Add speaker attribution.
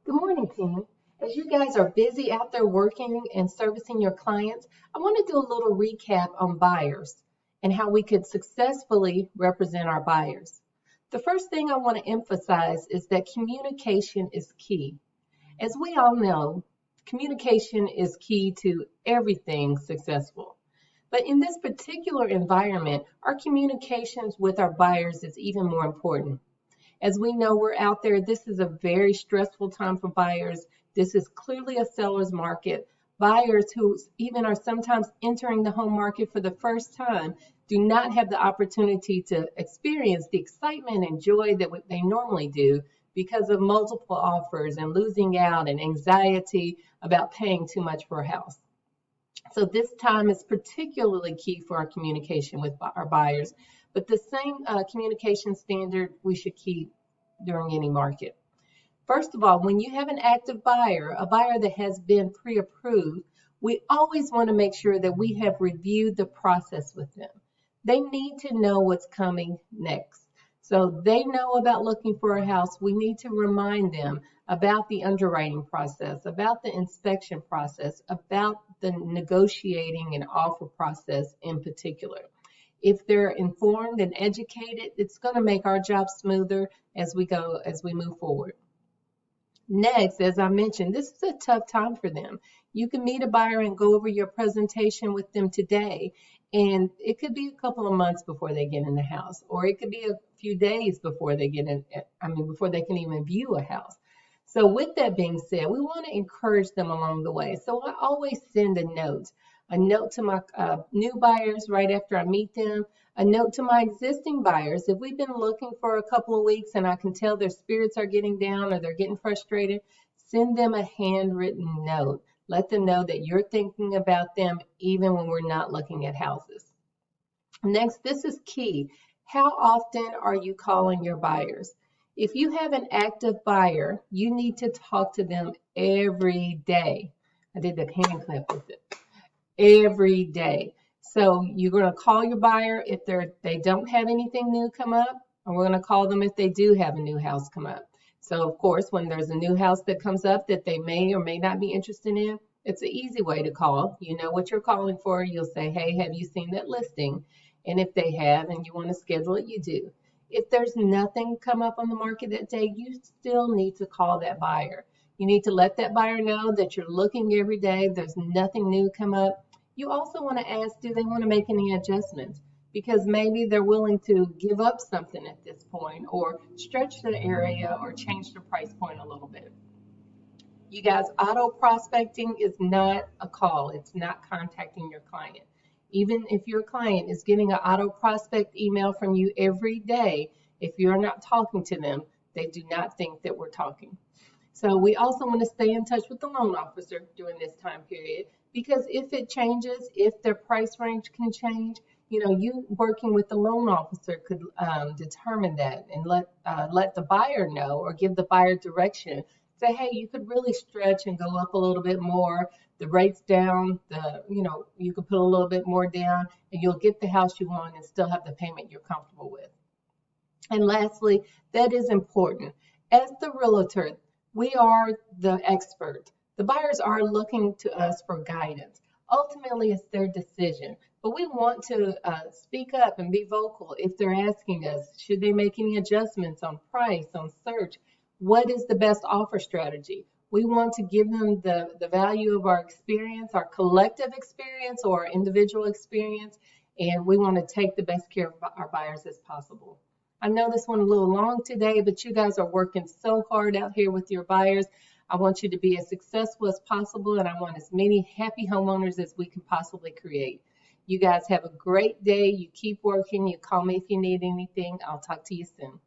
Speaker 1: Good morning, team. As you guys are busy out there working and servicing your clients, I want to do a little recap on buyers and how we could successfully represent our buyers. The first thing I want to emphasize is that communication is key. As we all know, communication is key to everything successful. But in this particular environment, our communications with our buyers is even more important. As we know, we're out there. This is a very stressful time for buyers. This is clearly a seller's market. Buyers who even are sometimes entering the home market for the first time do not have the opportunity to experience the excitement and joy that they normally do because of multiple offers and losing out and anxiety about paying too much for a house. So this time is particularly key for our communication with our buyers, but the same communication standard we should keep during any market. First of all, when you have an active buyer, a buyer that has been pre-approved, we always want to make sure that we have reviewed the process with them. They need to know what's coming next. So they know about looking for a house. We need to remind them about the underwriting process, about the inspection process, about the negotiating and offer process in particular. If they're informed and educated, it's going to make our job smoother as we move forward. Next, as I mentioned, this is a tough time for them. You can meet a buyer and go over your presentation with them today, and it could be a couple of months before they get in the house, or it could be a few days before they before they can even view a house. So with that being said, we want to encourage them along the way. So I always send a note to my new buyers right after I meet them, a note to my existing buyers. If we've been looking for a couple of weeks and I can tell their spirits are getting down or they're getting frustrated, send them a handwritten note. Let them know that you're thinking about them even when we're not looking at houses. Next, this is key. How often are you calling your buyers? If you have an active buyer, you need to talk to them every day. I did the hand clap with it. Every day. So you're going to call your buyer if they don't have anything new come up, and we're going to call them if they do have a new house come up. So of course, when there's a new house that comes up that they may or may not be interested in, it's an easy way to call. You know what you're calling for. You'll say, hey, have you seen that listing? And if they have and you want to schedule it, you do. If there's nothing come up on the market that day, you still need to call that buyer. You need to let that buyer know that you're looking every day. There's nothing new come up. You also want to ask, do they want to make any adjustments? Because maybe they're willing to give up something at this point or stretch the area or change the price point a little bit. You guys, auto prospecting is not a call. It's not contacting your client. Even if your client is getting an auto prospect email from you every day, if you're not talking to them, they do not think that we're talking. So we also want to stay in touch with the loan officer during this time period, because if it changes, if their price range can change, you working with the loan officer could determine that and let the buyer know or give the buyer direction. Say, hey, you could really stretch and go up a little bit more. The rates down, you could put a little bit more down, and you'll get the house you want and still have the payment you're comfortable with. And lastly, that is important. As the realtor, we are the expert. The buyers are looking to us for guidance. Ultimately, it's their decision. But we want to speak up and be vocal if they're asking us, should they make any adjustments on price, on search? What is the best offer strategy? We want to give them the value of our experience, our collective experience or our individual experience, and we want to take the best care of our buyers as possible. I know this one a little long today, but you guys are working so hard out here with your buyers. I want you to be as successful as possible, and I want as many happy homeowners as we can possibly create. You guys have a great day. You keep working. You call me if you need anything. I'll talk to you soon.